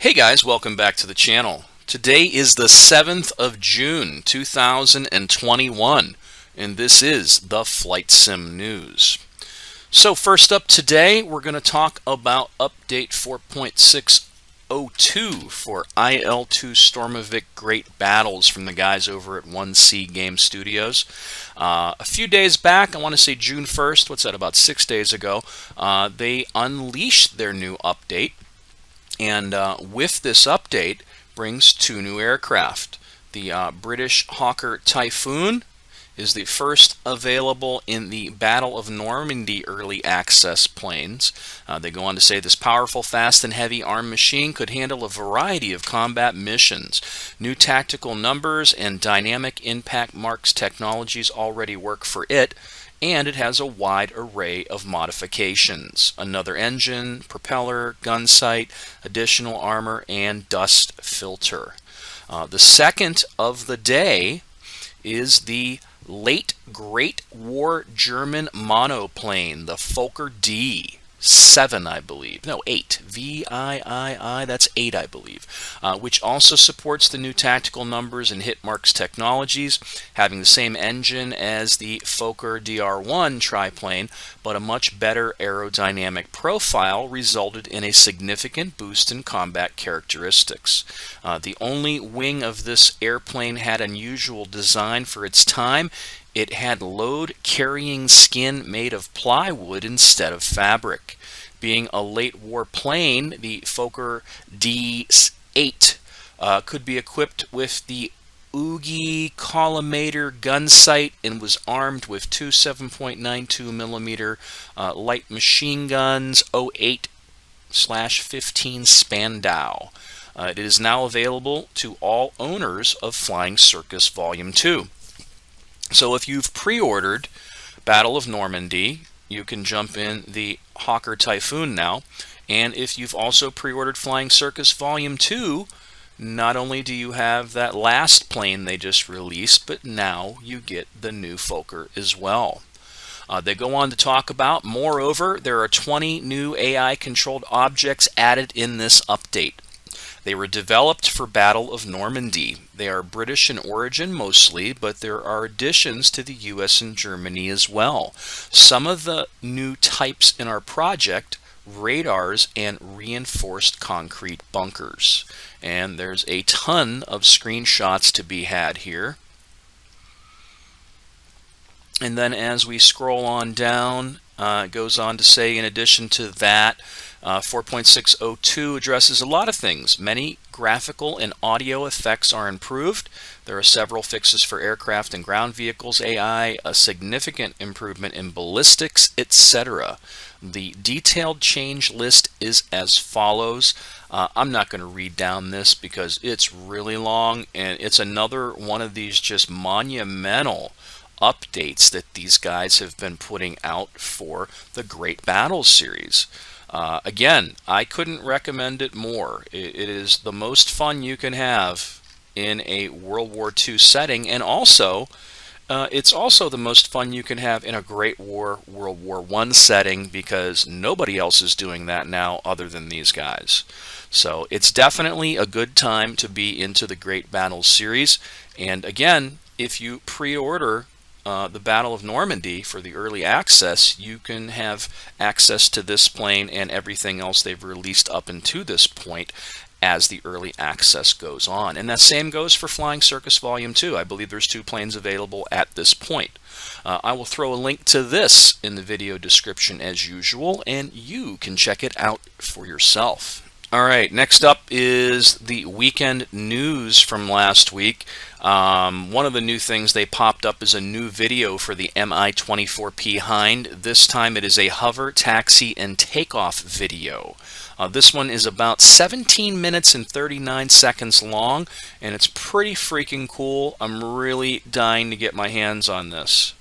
Hey guys, welcome back to the channel. Today is the 7th of June 2021 and this is the Flight Sim News. So first up today we're going to talk about update 4.602 for IL-2 Stormovik Great Battles from the guys over at 1C Game Studios. A few days back, I want to say June 1st, what's that, about 6 days ago, they unleashed their new update. And with this update brings two new aircraft. The British Hawker Typhoon is the first available in the Battle of Normandy Early Access planes. They go on to say this powerful, fast, and heavy armed machine could handle a variety of combat missions. New tactical numbers and dynamic impact marks technologies already work for it, and it has a wide array of modifications. Another engine, propeller, gun sight, additional armor, and dust filter. The second of the day is the late Great War German monoplane, the Fokker D7, I believe. No, 8. V-I-I-I, that's 8, I believe. Which also supports the new tactical numbers and hit marks technologies, having the same engine as the Fokker DR1 triplane, but a much better aerodynamic profile resulted in a significant boost in combat characteristics. The only wing of this airplane had unusual design for its time. It had load-carrying skin made of plywood instead of fabric. Being a late war plane, the Fokker D8 could be equipped with the Huey collimator gun sight and was armed with two 7.92mm light machine guns, 08/15 Spandau. It is now available to all owners of Flying Circus Volume 2. So if you've pre-ordered Battle of Normandy, you can jump in the Hawker Typhoon now. And if you've also pre-ordered Flying Circus Volume 2, not only do you have that last plane they just released, but now you get the new Fokker as well. They go on to talk about, moreover, there are 20 new AI-controlled objects added in this update. They were developed for Battle of Normandy. They are British in origin mostly, but there are additions to the US and Germany as well. Some of the new types in our project: radars and reinforced concrete bunkers. And there's a ton of screenshots to be had here. And then as we scroll on down, it goes on to say, in addition to that, 4.602 addresses a lot of things. Many graphical and audio effects are improved. There are several fixes for aircraft and ground vehicles AI, a significant improvement in ballistics, etc. The detailed change list is as follows. I'm not going to read down this because it's really long, and it's another one of these just monumental updates that these guys have been putting out for the Great Battles series. Again, I couldn't recommend it more. It is the most fun you can have in a World War II setting, and also it's also the most fun you can have in a Great War World War I setting, because nobody else is doing that now other than these guys. So it's definitely a good time to be into the Great Battles series. And again, if you pre-order the Battle of Normandy for the early access, you can have access to this plane and everything else they've released up until this point as the early access goes on. And that same goes for Flying Circus Volume 2. I believe there's 2 planes available at this point. I will throw a link to this in the video description as usual, and you can check it out for yourself. Alright, next up is the weekend news from last week. One of the new things they popped up is a new video for the Mi-24P Hind. This time it is a hover, taxi, and takeoff video. This one is about 17 minutes and 39 seconds long, and it's pretty freaking cool. I'm really dying to get my hands on this.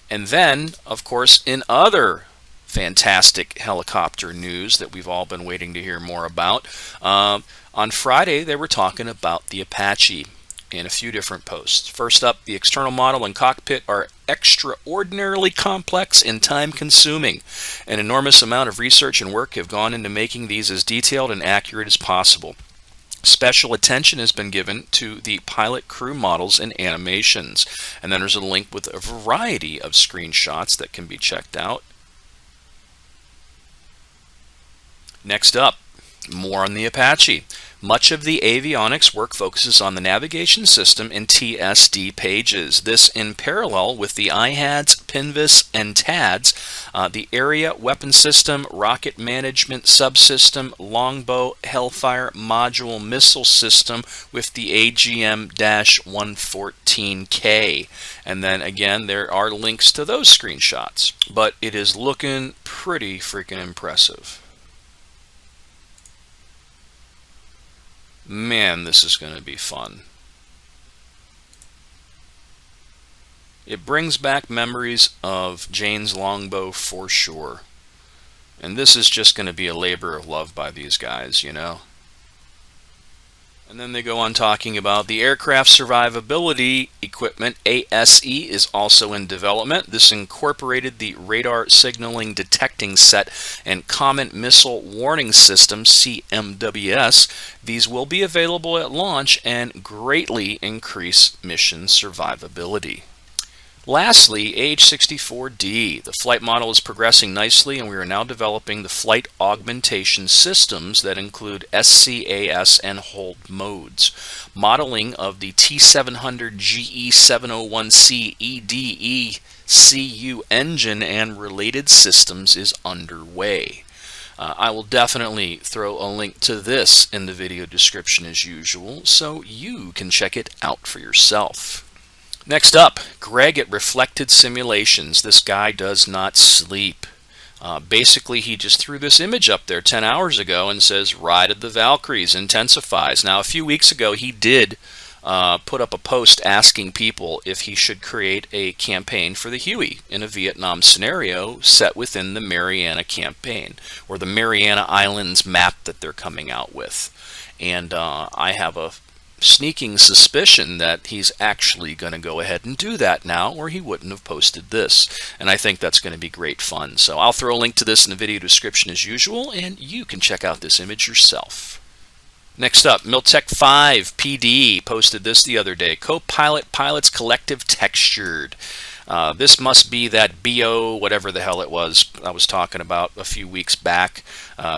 And then, of course, in other fantastic helicopter news that we've all been waiting to hear more about, on Friday they were talking about the Apache in a few different posts. First up, the external model and cockpit are extraordinarily complex and time-consuming. An enormous amount of research and work have gone into making these as detailed and accurate as possible. Special attention has been given to the pilot crew models and animations. And then there's a link with a variety of screenshots that can be checked out. Next up, more on the Apache. Much of the avionics work focuses on the navigation system and TSD pages. This in parallel with the IHADS, PNVS, and TADS, the Area Weapon System, Rocket Management Subsystem, Longbow, Hellfire Module Missile System with the AGM-114K. And then again, there are links to those screenshots. But it is looking pretty freaking impressive. Man, this is going to be fun. It brings back memories of Jane's longbow for sure. And this is just going to be a labor of love by these guys, you know. And then they go on talking about the aircraft survivability equipment. ASE is also in development. This incorporated the radar signaling detecting set and common missile warning system, CMWS. These will be available at launch and greatly increase mission survivability. Lastly, AH-64D. The flight model is progressing nicely, and we are now developing the flight augmentation systems that include SCAS and hold modes. Modeling of the T700 GE701C EDE-CU engine and related systems is underway. I will definitely throw a link to this in the video description as usual, so you can check it out for yourself. Next up, Greg at Reflected Simulations. This guy does not sleep. Basically, he just threw this image up there 10 hours ago and says, Ride of the Valkyries intensifies. Now, a few weeks ago, he did put up a post asking people if he should create a campaign for the Huey in a Vietnam scenario set within the Mariana campaign, or the Mariana Islands map that they're coming out with. And I have a sneaking suspicion that he's actually going to go ahead and do that now, or he wouldn't have posted this. And I think that's going to be great fun. So I'll throw a link to this in the video description as usual, and you can check out this image yourself. Next up, Miltech 5 PD posted this the other day. Co-pilot pilots collective textured. This must be that BO, whatever the hell it was I was talking about a few weeks back.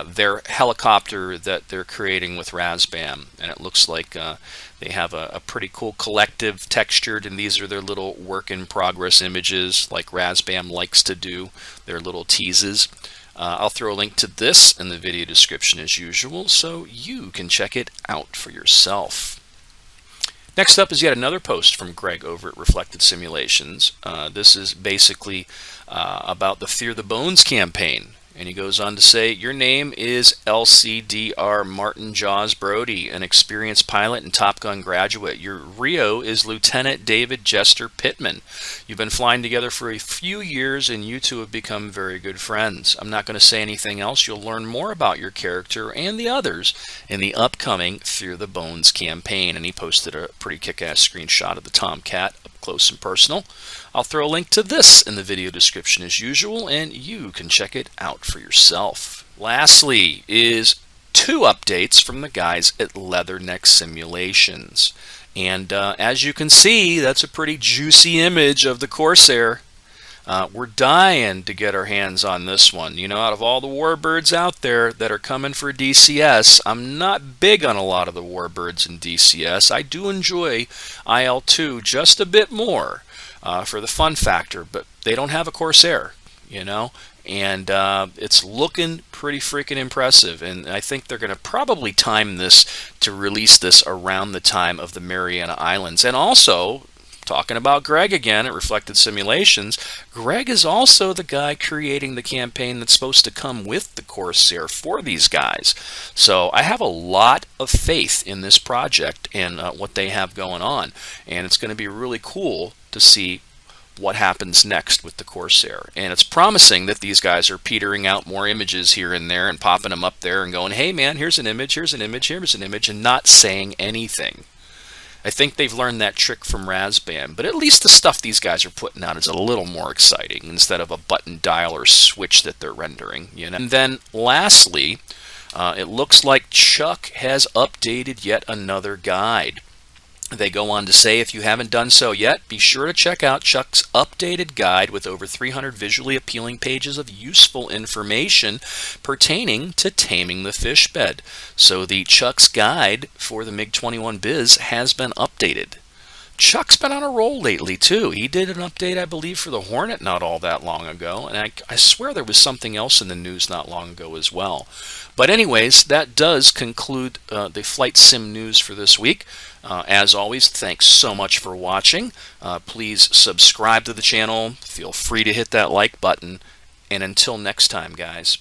Their helicopter that they're creating with Razbam. And it looks like they have a pretty cool collective textured, and these are their little work-in-progress images like Razbam likes to do, their little teases. I'll throw a link to this in the video description as usual, so you can check it out for yourself. Next up is yet another post from Greg over at Reflected Simulations. This is basically about the Fear the Bones campaign. And he goes on to say, your name is LCDR Martin Jaws Brody, an experienced pilot and Top Gun graduate. Your Rio is Lieutenant David Jester Pittman. You've been flying together for a few years, and you two have become very good friends. I'm not going to say anything else. You'll learn more about your character and the others in the upcoming Fear the Bones campaign. And he posted a pretty kick-ass screenshot of the Tomcat up close and personal. I'll throw a link to this in the video description as usual, and you can check it out for yourself. Lastly is 2 updates from the guys at Leatherneck Simulations. And as you can see, that's a pretty juicy image of the Corsair. We're dying to get our hands on this one. You know, out of all the warbirds out there that are coming for DCS, I'm not big on a lot of the warbirds in DCS. I do enjoy IL-2 just a bit more for the fun factor, but they don't have a Corsair, you know, and it's looking pretty freaking impressive. And I think they're going to probably time this to release this around the time of the Mariana Islands. And also, talking about Greg again at Reflected Simulations, Greg is also the guy creating the campaign that's supposed to come with the Corsair for these guys. So I have a lot of faith in this project and what they have going on. And it's going to be really cool to see what happens next with the Corsair. And it's promising that these guys are petering out more images here and there and popping them up there and going, hey man, here's an image, here's an image, here's an image, and not saying anything. I think they've learned that trick from Razbam, but at least the stuff these guys are putting out is a little more exciting instead of a button dial or switch that they're rendering, you know. And then lastly, It looks like Chuck has updated yet another guide. They go on to say, if you haven't done so yet, be sure to check out Chuck's updated guide with over 300 visually appealing pages of useful information pertaining to taming the fish bed. So the Chuck's guide for the MiG-21 Biz has been updated. Chuck's been on a roll lately too. He did an update, I believe, for the Hornet not all that long ago, and I swear there was something else in the news not long ago as well. But anyways, that does conclude the flight sim news for this week. As always, thanks so much for watching. Please subscribe to the channel. Feel free to hit that like button. And until next time, guys,